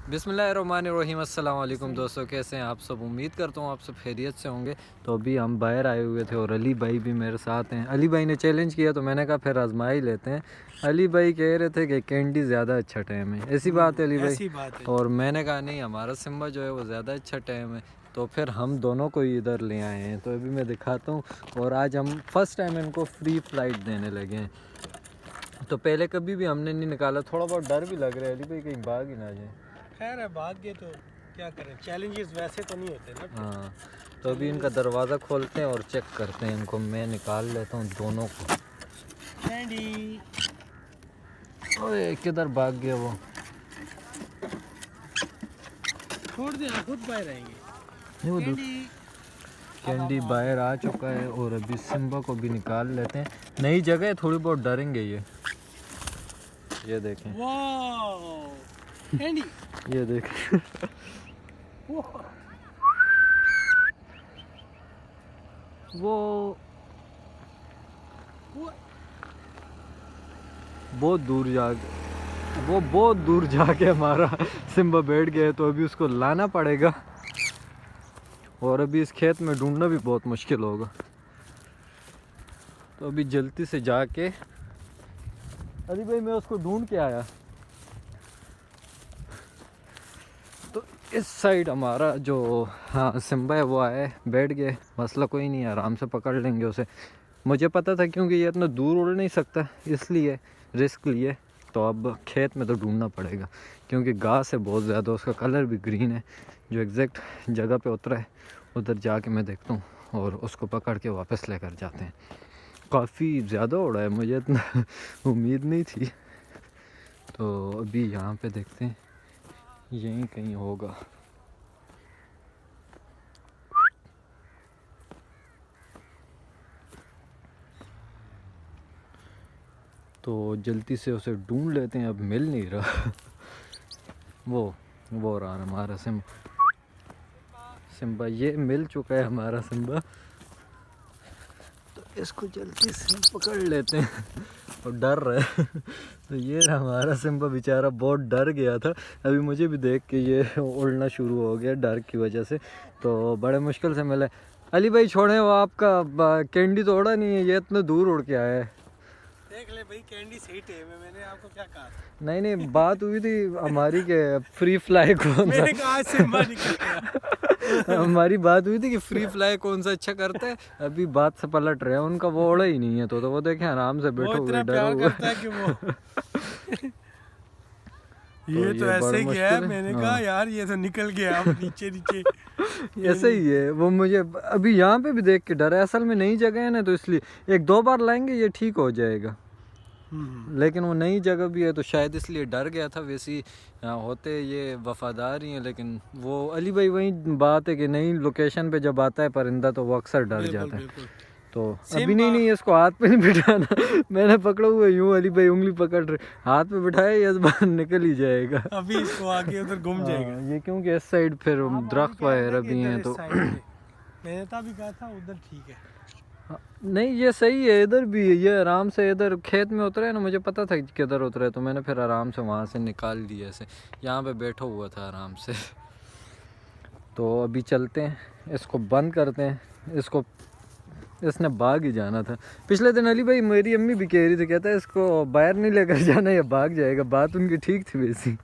बिस्मिल्लाहिर्रहमानिर्रहीम। अस्सलाम वालेकुम दोस्तों, कैसे हैं आप सब? उम्मीद करता हूँ आप सब खैरियत से होंगे। तो अभी हम बाहर आए हुए थे और अली भाई भी मेरे साथ हैं। अली भाई ने चैलेंज किया तो मैंने कहा फिर आजमा ही लेते हैं। अली भाई कह रहे थे कि कैंडी ज़्यादा अच्छा टाइम है, ऐसी बात है अली भाई? ऐसी बात है। और मैंने कहा नहीं, हमारा सिम्बा जो है वो ज़्यादा अच्छा टाइम है। तो फिर हम दोनों को इधर ले आए हैं। तो अभी मैं दिखाता हूँ। और आज हम फर्स्ट टाइम इनको फ्री फ्लाइट देने लगे हैं। तो पहले कभी भी हमने नहीं निकाला, थोड़ा बहुत डर भी लग रहा है अली भाई कहीं भाग ही ना जाए। खैर है, भाग्य तो क्या करें, चैलेंजेस वैसे तो नहीं होते ना। हाँ, तो अभी इनका दरवाज़ा खोलते हैं और चेक करते हैं इनको। मैं निकाल लेता हूँ दोनों को। कैंडी, ओए किधर भाग गया वो? छोड़ दे, खुद बाहर आएंगे। वो कैंडी, कैंडी बाहर आ चुका है और अभी सिम्बा को भी निकाल लेते हैं। नई जगह है, थोड़ी बहुत डरेंगे ये देखें, वाह कैंडी, ये देखें। वो बहुत दूर जाके हमारा सिम्बा बैठ गया है। तो अभी उसको लाना पड़ेगा और अभी इस खेत में ढूंढना भी बहुत मुश्किल होगा। तो अभी जल्दी से जाके, अली भाई मैं उसको ढूंढ के आया। तो इस साइड हमारा जो सिम्बा है वो आया, बैठ गए। मसला कोई नहीं है, आराम से पकड़ लेंगे उसे। मुझे पता था क्योंकि ये इतना दूर उड़ नहीं सकता, इसलिए रिस्क लिए। तो अब खेत में तो ढूंढना पड़ेगा क्योंकि घास है बहुत ज़्यादा, उसका कलर भी ग्रीन है। जो एग्जैक्ट जगह पे उतरा है उधर जाके मैं देखता हूँ और उसको पकड़ के वापस लेकर जाते हैं। काफ़ी ज़्यादा उड़ा है, मुझे इतना उम्मीद नहीं थी। तो अभी यहाँ पे देखते हैं, यहीं कहीं होगा। तो जल्दी से उसे ढूंढ लेते हैं, अब मिल नहीं रहा। वो रहा हमारा सिम्बा, ये मिल चुका है हमारा सिम्बा। तो इसको जल्दी से पकड़ लेते हैं और डर रहा है। तो ये रहा हमारा सिम्बा, बेचारा बहुत डर गया था। अभी मुझे भी देख के ये उड़ना शुरू हो गया डर की वजह से। तो बड़े मुश्किल से मिला। अली भाई छोड़े, वो आपका कैंडी तो उड़ा नहीं है, ये इतना दूर उड़ के आया है। देख ले भाई, कैंडी सही टाइम है। मैंने आपको क्या कहा? नहीं, बात हुई थी हमारी के फ्री फ्लाई कौन सा। मैंने कहा सिम्बा निकल गया। हमारी बात हुई थी कि फ्री फ्लाई कौन सा अच्छा करता है। अभी बात से पलट रहे हैं, उनका वो उड़ा ही नहीं है। तो वो देखें आराम से बैठो हुए, डरा हुआ करता है कि वो तो ये तो ऐसे ही गया है। मैंने कहा हाँ। यार ये तो निकल गया, अब नीचे नीचे ऐसे ही है वो। मुझे अभी यहाँ पे भी देख के डर है, असल में नई जगह है ना, तो इसलिए 1-2 बार लाएंगे ये ठीक हो जाएगा। लेकिन वो नई जगह भी है तो शायद इसलिए डर गया था। वैसे ही होते ये वफादार ही हैं, लेकिन वो अली भाई वही बात है कि नई लोकेशन पे जब आता है परिंदा तो वो अक्सर डर जाता है। तो अभी नहीं, इसको हाथ पे नहीं बिठाना। मैंने पकड़ा हुआ यूँ, अली भाई उंगली पकड़ रहे, हाथ पे बिठाया ये बार निकल ही जाएगा। अभी इसको आगे उधर घूम जाएगा ये क्योंकि इस साइड फिर दरख्त वगैरह भी हैं। तो मैंने तभी कहा था उधर ठीक है। नहीं, ये सही है, इधर भी है। ये आराम से इधर खेत में उतरा है ना, मुझे पता था किधर उतरा है। तो मैंने फिर आराम से वहाँ से निकाल दिया ऐसे, यहाँ पे बैठा हुआ था आराम से। तो अभी चलते हैं, इसको बंद करते हैं। इसने भाग ही जाना था। पिछले दिन अली भाई मेरी अम्मी भी कह रही थी, कहता है इसको बाहर नहीं लेकर जाना, या भाग जाएगा। बात उनकी ठीक थी वैसी।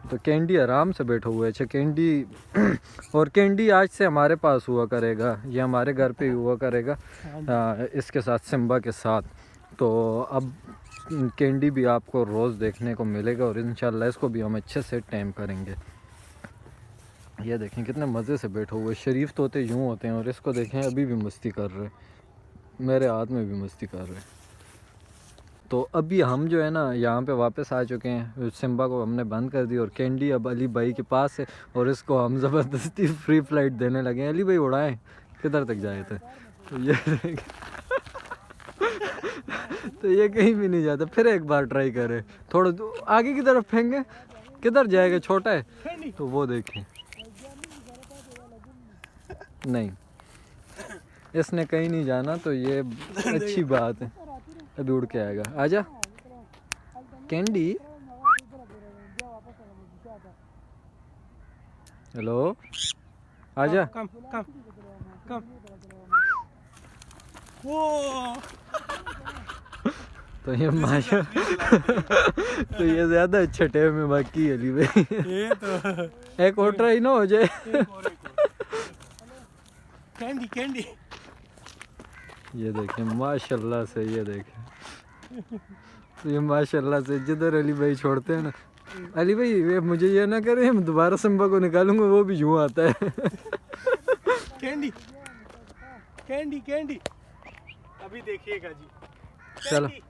तो कैंडी आराम से बैठा हुआ है। अच्छा कैंडी और कैंडी आज से हमारे पास हुआ करेगा, ये हमारे घर पे ही हुआ करेगा इसके साथ, सिम्बा के साथ। तो अब कैंडी भी आपको रोज़ देखने को मिलेगा और इंशाल्लाह इसको भी हम अच्छे से टाइम करेंगे। ये देखें कितने मज़े से बैठे हुए। शरीफ तोते यूँ होते हैं, और इसको देखें अभी भी मस्ती कर रहे, मेरे हाथ में भी मस्ती कर रहे। तो अभी हम जो है ना यहाँ पे वापस आ चुके हैं। सिम्बा को हमने बंद कर दी और कैंडी अब अली भाई के पास है और इसको हम ज़बरदस्ती फ्री फ्लाइट देने लगे हैं। अली भाई उड़ाएं, किधर तक जाए थे? तो ये तो ये कहीं भी नहीं जाता। फिर एक बार ट्राई करें, थोड़ा आगे की तरफ फेंके, किधर जाएगा? छोटा है तो वो देखें, नहीं इसने कहीं नहीं जाना। तो ये अच्छी बात है, अभी उड़ के आएगा। आजा कैंडी, हेलो आजा। कम कम कम। वो तो ये माशा तो ये ज़्यादा अच्छा टाइम है बाकी अली भाई। ये तो एक और ट्राई ना हो जाए। Candy candy. ये देखें माशाल्लाह से, ये देखें तो ये माशाल्लाह से जिधर अली भाई छोड़ते हैं ना, अली भाई वे मुझे ये ना करें, मैं दोबारा सिम्बा को निकालूंगा वो भी यूँ आता है। Candy Candy Candy. अभी देखिएगा जी। चलो कैंडी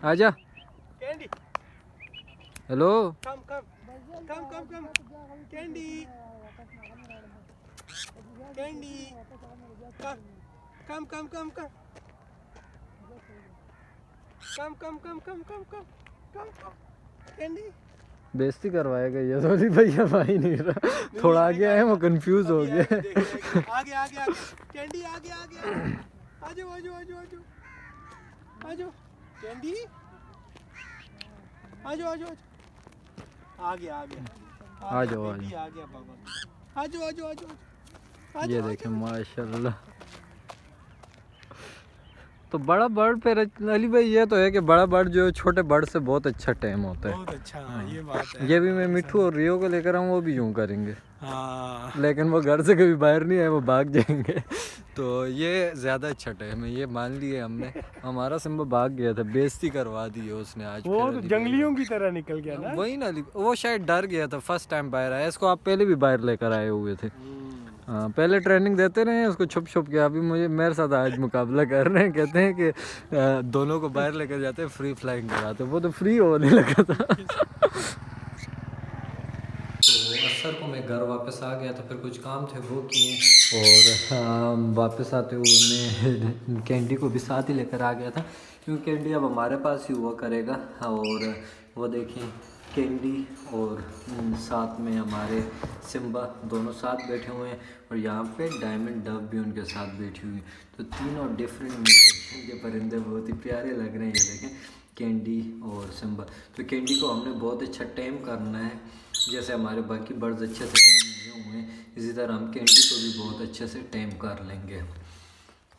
आजा। Candy. Hello come come come come come. Candy Candy. Come come come come come come come come come come come come. Candy. बेइज्जती करवाएगा ये तो अली भाई, अब आ ही नहीं रहा, थोड़ा आगे आए वो कंफ्यूज हो गया। आगे आगे आगे। कैंडी आगे आगे। आजो आजो आजो आजो आजो। कैंडी आजो आजो आजो। आगे आगे आ जाओ, आ बेबी, आ गया बाबा। आजो आजो आजो आजो। ये देखें माशाल्लाह। तो बड़ा बर्ड पे अली भाई ये तो है कि बड़ा बर्ड जो है छोटे बर्ड से बहुत अच्छा टाइम होता है। बहुत अच्छा, ये बात है। ये भी मैं मिठू और रियो को लेकर आऊँ, वो भी यूँ करेंगे, हाँ लेकिन वो घर से कभी बाहर नहीं आए, वो भाग जाएंगे। तो ये ज़्यादा अच्छा टाइम है, ये मान लिए हमने। हमारा सिम्बा भाग गया था, बेइज्जती करवा दी है उसने आज। वो फिर तो अली जंगलियों की तरह निकल गया ना। वही ना, वो शायद डर गया था, फर्स्ट टाइम बाहर आया। इसको आप पहले भी बाहर लेकर आए हुए थे। हाँ पहले ट्रेनिंग देते रहे हैं उसको छुप छुप के। अभी मुझे मेरे साथ आज मुकाबला कर रहे हैं, कहते हैं कि दोनों को बाहर लेकर जाते हैं, फ्री फ्लाइंग कराते हैं। वो तो फ्री होने लगा था। तो असर को मैं घर वापस आ गया, तो फिर कुछ काम थे वो किए, और वापस आते हुए मैं कैंडी को भी साथ ही लेकर आ गया था, क्योंकि कैंडी अब हमारे पास ही हुआ करेगा। और वो देखें कैंडी और साथ में हमारे सिम्बा दोनों साथ बैठे हुए हैं, और यहाँ पे डायमंड डव भी उनके साथ बैठी हुई है। तो तीनों डिफरेंट म्यूटेशन के परिंदे बहुत ही प्यारे लग रहे हैं। ये देखें कैंडी और सिम्बा। तो कैंडी को हमने बहुत अच्छा टाइम करना है, जैसे हमारे बाकी बर्ड्स अच्छे से टाइम लिए हुए हैं, इसी तरह हम कैंडी को भी बहुत अच्छे से टाइम कर लेंगे।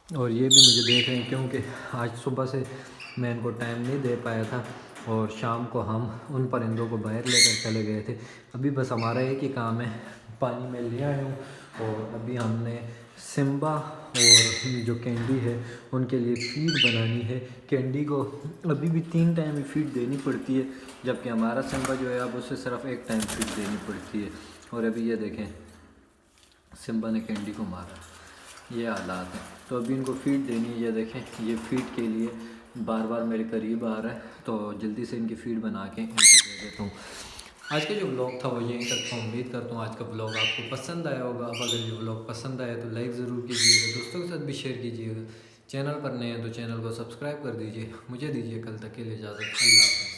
और ये भी मुझे देख रहे हैं, क्योंकि आज सुबह से मैं इनको टाइम नहीं दे पाया था, और शाम को हम उन परिंदों को बाहर लेकर चले गए थे। अभी बस हमारा एक ही काम है, पानी में ले आया हूँ, और अभी हमने सिम्बा और जो कैंडी है उनके लिए फीड बनानी है। कैंडी को अभी भी 3 टाइम फीड देनी पड़ती है, जबकि हमारा सिम्बा जो है अब उसे सिर्फ 1 टाइम फीड देनी पड़ती है। और अभी ये देखें सिम्बा ने कैंडी को मारा, ये हालात है। तो अभी इनको फीड देनी है। ये देखें ये फीड के लिए बार बार मेरे करीब आ रहा है, तो जल्दी से इनकी फीड बना के इनको दे देता हूँ। आज का जो व्लॉग था वो यहीं तक था। उम्मीद करता हूँ आज का व्लॉग आपको पसंद आया होगा। अब अगर ये व्लॉग पसंद आया तो लाइक ज़रूर कीजिएगा, दोस्तों के साथ भी शेयर कीजिएगा। चैनल पर नए हैं तो चैनल को सब्सक्राइब कर दीजिए। मुझे दीजिए कल तक के लिए इजाज़त। अल्लाह हाफ़िज़।